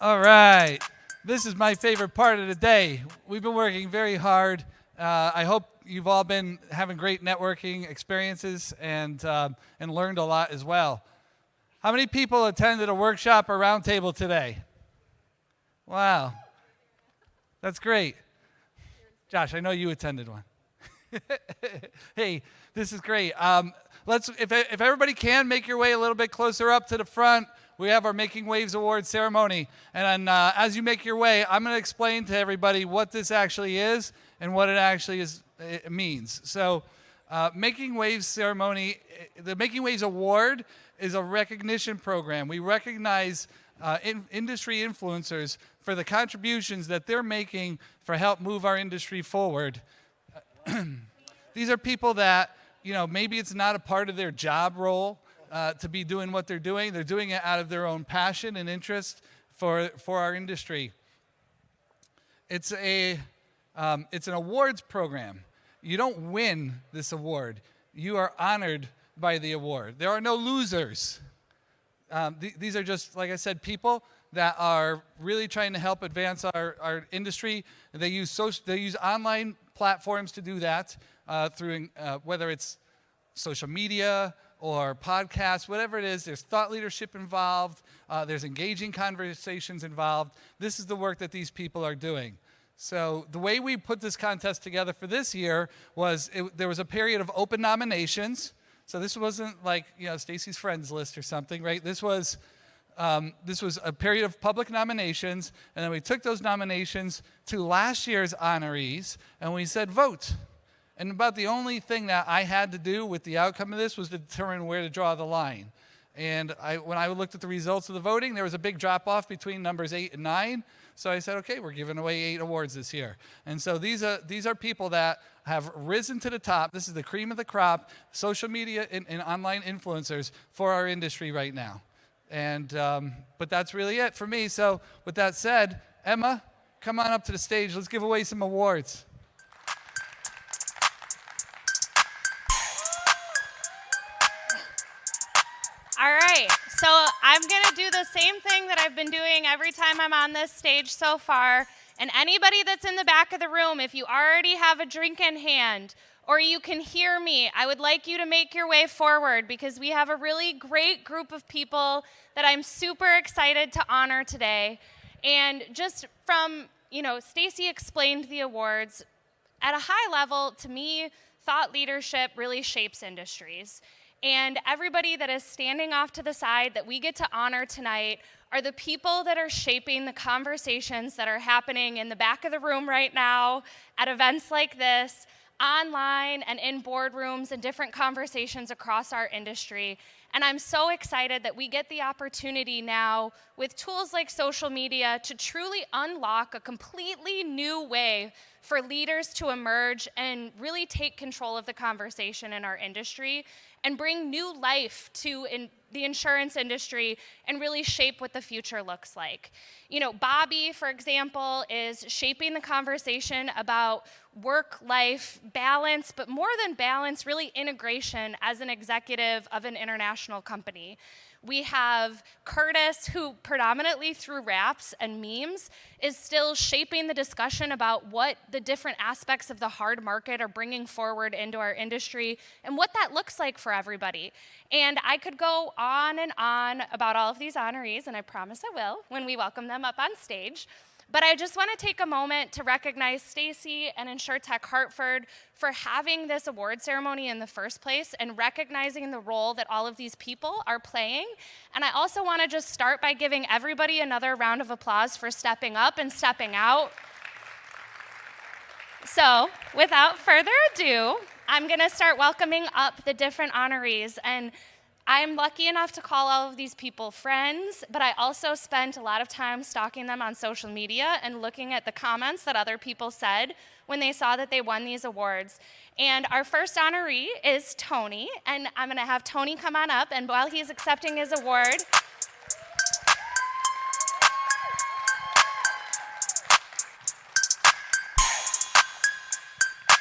All right. This is my favorite part of the day. We've been working very hard. I hope you've all been having great networking experiences and learned a lot as well. How many people attended a workshop or roundtable today? Wow. That's great. Josh, I know you attended one. Hey, this is great. If everybody can, make your way a little bit closer up to the front. We have our Making Waves Awards ceremony. And as you make your way, I'm going to explain to everybody what this actually is and what it means. So Making Waves ceremony, the Making Waves Award is a recognition program. We recognize industry influencers for the contributions that they're making for help move our industry forward. These are people that, maybe it's not a part of their job role to be doing what they're doing. They're doing it out of their own passion and interest for our industry. It's an awards program. You don't win this award. You are honored by the award. There are no losers. These are just, like I said, people that are really trying to help advance our industry. They use online platforms to do that through whether it's social media or podcasts, whatever it is. There's thought leadership involved. There's engaging conversations involved. This is the work that these people are doing. So the way we put this contest together for this year was there was a period of open nominations. So this wasn't like Stacy's friends list or something, right? This was a period of public nominations, and then we took those nominations to last year's honorees, and we said vote. And about the only thing that I had to do with the outcome of this was to determine where to draw the line. And when I looked at the results of the voting, there was a big drop-off between numbers 8 and 9. So I said, okay, we're giving away 8 awards this year. And so these are people that have risen to the top. This is the cream of the crop, social media and online influencers for our industry right now. And but that's really it for me. So with that said, Emma, come on up to the stage. Let's give away some awards. All right, so I'm going to do the same thing that I've been doing every time I'm on this stage so far. And anybody that's in the back of the room, if you already have a drink in hand or you can hear me, I would like you to make your way forward because we have a really great group of people that I'm super excited to honor today. And just from, Stacy explained the awards. At a high level, to me, thought leadership really shapes industries. And everybody that is standing off to the side that we get to honor tonight are the people that are shaping the conversations that are happening in the back of the room right now, at events like this, online and in boardrooms and different conversations across our industry. And I'm so excited that we get the opportunity now with tools like social media to truly unlock a completely new way for leaders to emerge and really take control of the conversation in our industry and bring new life to the insurance industry and really shape what the future looks like. Bobby, for example, is shaping the conversation about work-life balance, but more than balance, really integration as an executive of an international company. We have Curtis, who predominantly through raps and memes is still shaping the discussion about what the different aspects of the hard market are bringing forward into our industry and what that looks like for everybody. And I could go on and on about all of these honorees, and I promise I will when we welcome them up on stage. But I just want to take a moment to recognize Stacy and InsurTech Hartford for having this award ceremony in the first place and recognizing the role that all of these people are playing. And I also want to just start by giving everybody another round of applause for stepping up and stepping out. So, without further ado, I'm going to start welcoming up the different honorees. And I'm lucky enough to call all of these people friends, but I also spent a lot of time stalking them on social media and looking at the comments that other people said when they saw that they won these awards. And our first honoree is Tony, and I'm going to have Tony come on up, and while he's accepting his award,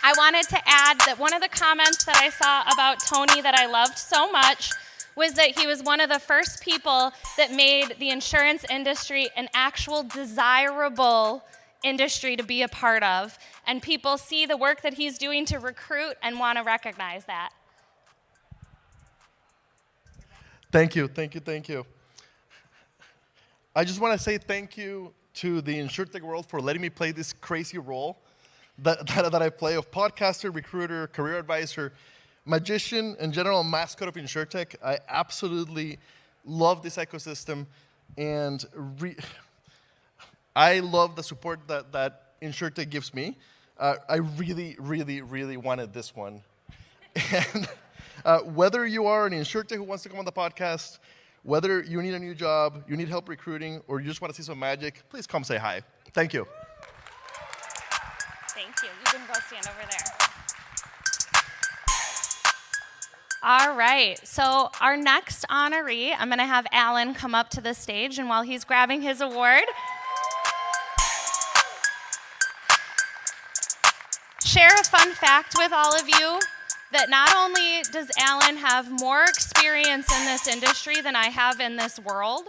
I wanted to add that one of the comments that I saw about Tony that I loved so much was that he was one of the first people that made the insurance industry an actual desirable industry to be a part of. And people see the work that he's doing to recruit and want to recognize that. Thank you, thank you, thank you. I just want to say thank you to the InsurTech world for letting me play this crazy role that I play of podcaster, recruiter, career advisor, magician, and general mascot of InsurTech. I absolutely love this ecosystem, and I love the support that InsurTech gives me. I really, really, really wanted this one. And whether you are an InsurTech who wants to come on the podcast, whether you need a new job, you need help recruiting, or you just want to see some magic, please come say hi. Thank you. Thank you. You can go stand over there. All right. So our next honoree, I'm going to have Alan come up to the stage, and while he's grabbing his award, share a fun fact with all of you that not only does Alan have more experience in this industry than I have in this world,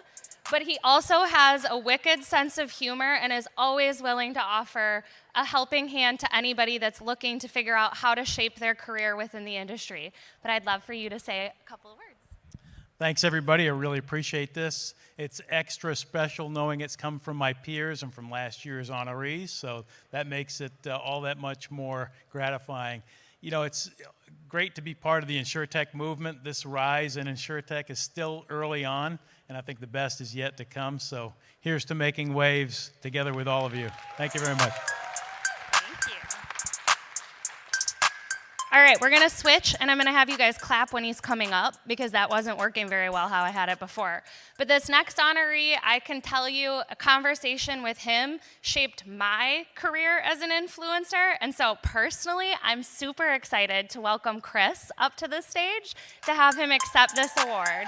but he also has a wicked sense of humor and is always willing to offer a helping hand to anybody that's looking to figure out how to shape their career within the industry. But I'd love for you to say a couple of words. Thanks, everybody. I really appreciate this. It's extra special knowing it's come from my peers and from last year's honorees, so that makes it all that much more gratifying. You know, it's great to be part of the InsurTech movement. This rise in InsurTech is still early on, and I think the best is yet to come. So here's to making waves together with all of you. Thank you very much. Thank you. All right, we're going to switch, and I'm going to have you guys clap when he's coming up because that wasn't working very well how I had it before. But this next honoree, I can tell you a conversation with him shaped my career as an influencer. And so personally, I'm super excited to welcome Chris up to the stage to have him accept this award.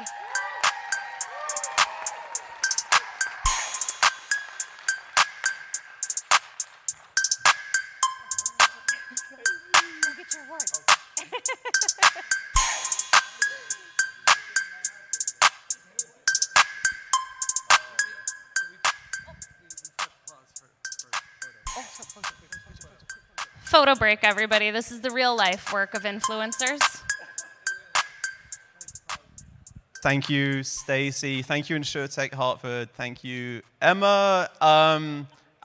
Go get your award. Photo break, everybody. This is the real life work of influencers. Thank you, Stacy. Thank you, InsurTech Hartford. Thank you, Emma.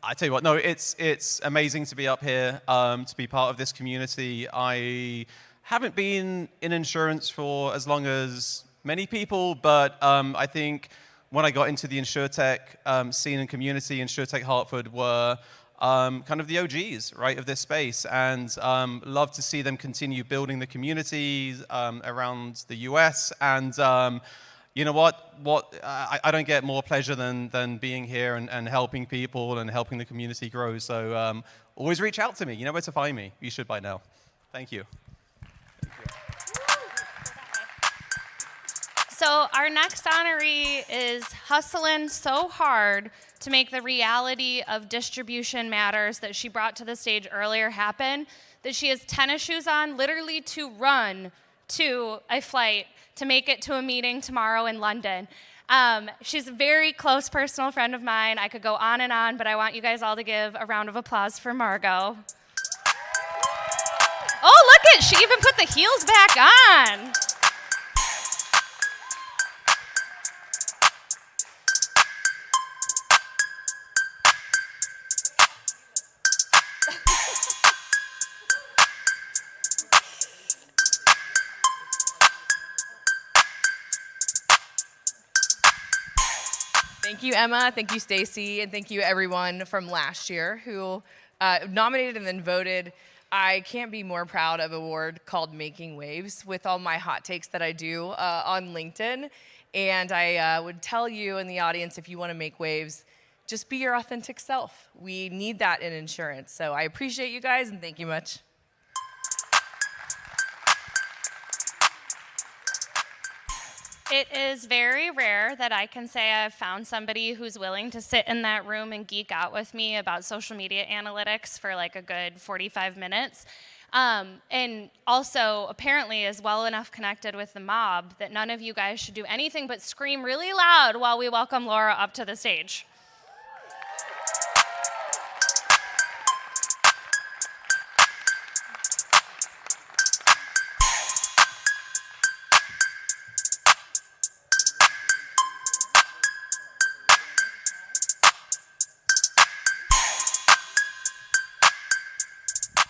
I tell you what, no, it's amazing to be up here, to be part of this community. I haven't been in insurance for as long as many people, but I think when I got into the InsurTech scene and community, InsurTech Hartford were kind of the OGs, right, of this space, and love to see them continue building the communities around the US. And you know what? I don't get more pleasure than being here and helping people and helping the community grow. So always reach out to me. You know where to find me. You should by now. Thank you. So our next honoree is hustling so hard to make the reality of distribution matters that she brought to the stage earlier happen, that she has tennis shoes on literally to run to a flight to make it to a meeting tomorrow in London. She's a very close personal friend of mine. I could go on and on, but I want you guys all to give a round of applause for Margot. Oh, look it, she even put the heels back on. Thank you, Emma. Thank you, Stacy. And thank you, everyone from last year who nominated and then voted. I can't be more proud of an award called Making Waves with all my hot takes that I do on LinkedIn. And I would tell you in the audience, if you want to make waves, just be your authentic self. We need that in insurance. So I appreciate you guys, and thank you much. It is very rare that I can say I've found somebody who's willing to sit in that room and geek out with me about social media analytics for like a good 45 minutes. And also apparently is well enough connected with the mob that none of you guys should do anything but scream really loud while we welcome Laura up to the stage.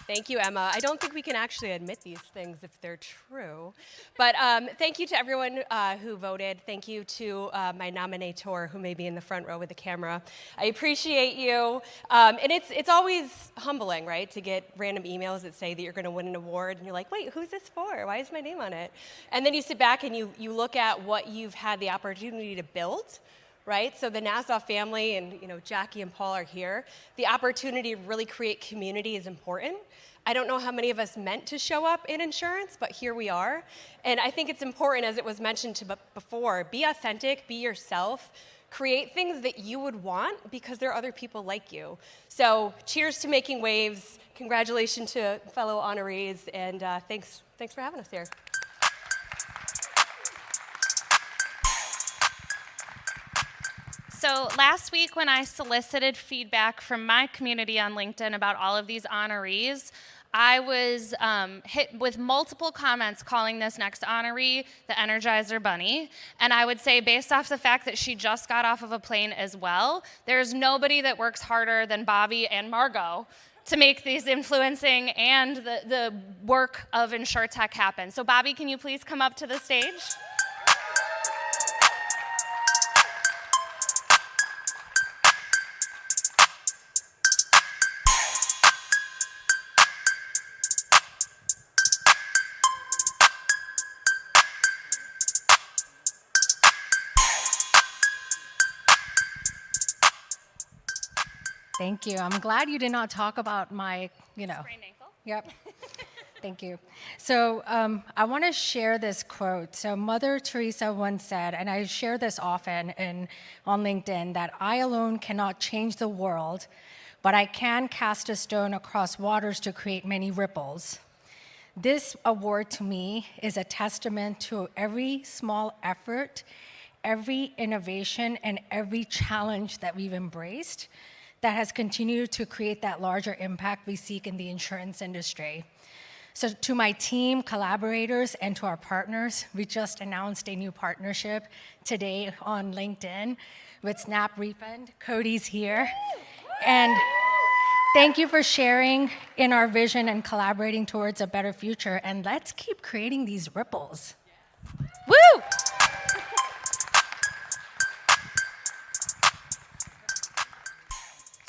Thank you, Emma. I don't think we can actually admit these things if they're true. But thank you to everyone who voted. Thank you to my nominator, who may be in the front row with the camera. I appreciate you. And it's always humbling, right, to get random emails that say that you're going to win an award, and you're like, wait, who's this for? Why is my name on it? And then you sit back and you look at what you've had the opportunity to build. Right? So the Nassau family and Jackie and Paul are here. The opportunity to really create community is important. I don't know how many of us meant to show up in insurance, but here we are. And I think it's important, as it was mentioned before, be authentic, be yourself, create things that you would want because there are other people like you. So cheers to making waves. Congratulations to fellow honorees, and thanks for having us here. So last week when I solicited feedback from my community on LinkedIn about all of these honorees, I was hit with multiple comments calling this next honoree the Energizer Bunny. And I would say, based off the fact that she just got off of a plane as well, there's nobody that works harder than Bobby and Margot to make these influencing and the work of InsurTech happen. So Bobby, can you please come up to the stage? Thank you. I'm glad you did not talk about my, Sprained ankle. Yep. Thank you. So I want to share this quote. So Mother Teresa once said, and I share this often on LinkedIn, that I alone cannot change the world, but I can cast a stone across waters to create many ripples. This award to me is a testament to every small effort, every innovation, and every challenge that we've embraced that has continued to create that larger impact we seek in the insurance industry. So to my team, collaborators, and to our partners, we just announced a new partnership today on LinkedIn with Snap Refund. Cody's here. And thank you for sharing in our vision and collaborating towards a better future. And let's keep creating these ripples. Woo!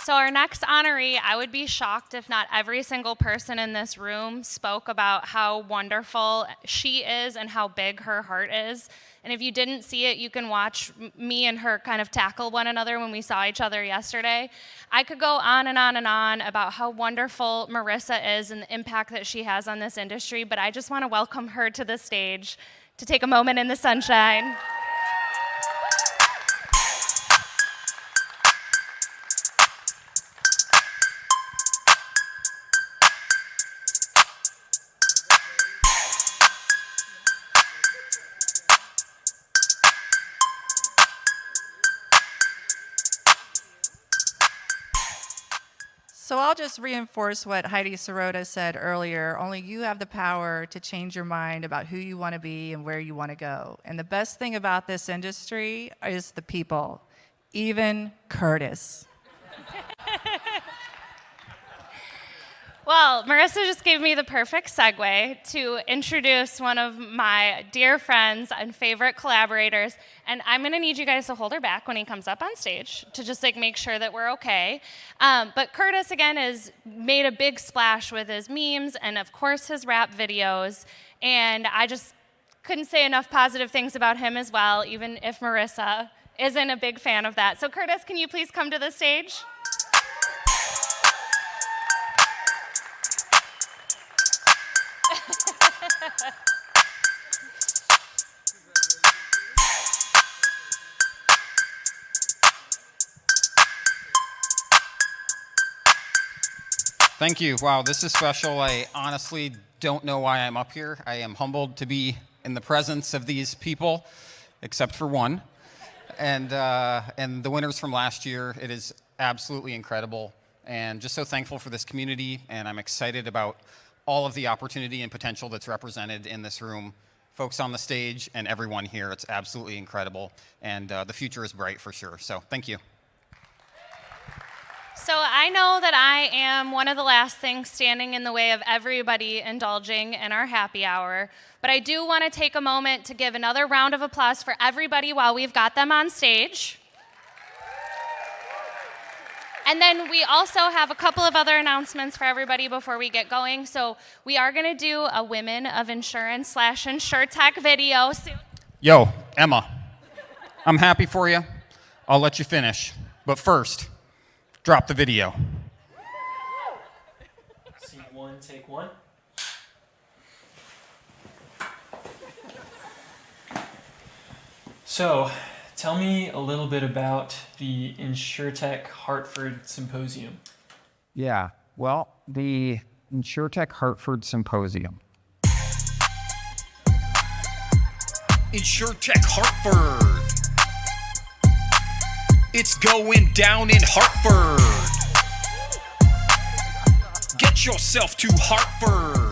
So our next honoree, I would be shocked if not every single person in this room spoke about how wonderful she is and how big her heart is. And if you didn't see it, you can watch me and her kind of tackle one another when we saw each other yesterday. I could go on and on and on about how wonderful Marissa is and the impact that she has on this industry, but I just want to welcome her to the stage to take a moment in the sunshine. So I'll just reinforce what Heidi Sirota said earlier. Only you have the power to change your mind about who you want to be and where you want to go. And the best thing about this industry is the people, even Curtis. Well, Marissa just gave me the perfect segue to introduce one of my dear friends and favorite collaborators. And I'm going to need you guys to hold her back when he comes up on stage to just make sure that we're okay. But Curtis, again, has made a big splash with his memes and, of course, his rap videos. And I just couldn't say enough positive things about him as well, even if Marissa isn't a big fan of that. So Curtis, can you please come to the stage? Thank you. Wow, this is special. I honestly don't know why I'm up here. I am humbled to be in the presence of these people, except for one. And the winners from last year, it is absolutely incredible. And just so thankful for this community, and I'm excited about all of the opportunity and potential that's represented in this room. Folks on the stage and everyone here, it's absolutely incredible. And the future is bright for sure. So thank you. So I know that I am one of the last things standing in the way of everybody indulging in our happy hour, but I do want to take a moment to give another round of applause for everybody while we've got them on stage. And then we also have a couple of other announcements for everybody before we get going. So we are going to do a Women of Insurance / InsurTech video soon. Yo, Emma, I'm happy for you. I'll let you finish. But first, drop the video. Scene one, take one. So, tell me a little bit about the InsurTech Hartford Symposium. Yeah, well, the InsurTech Hartford Symposium. InsurTech Hartford. It's going down in Hartford. Get yourself to Hartford.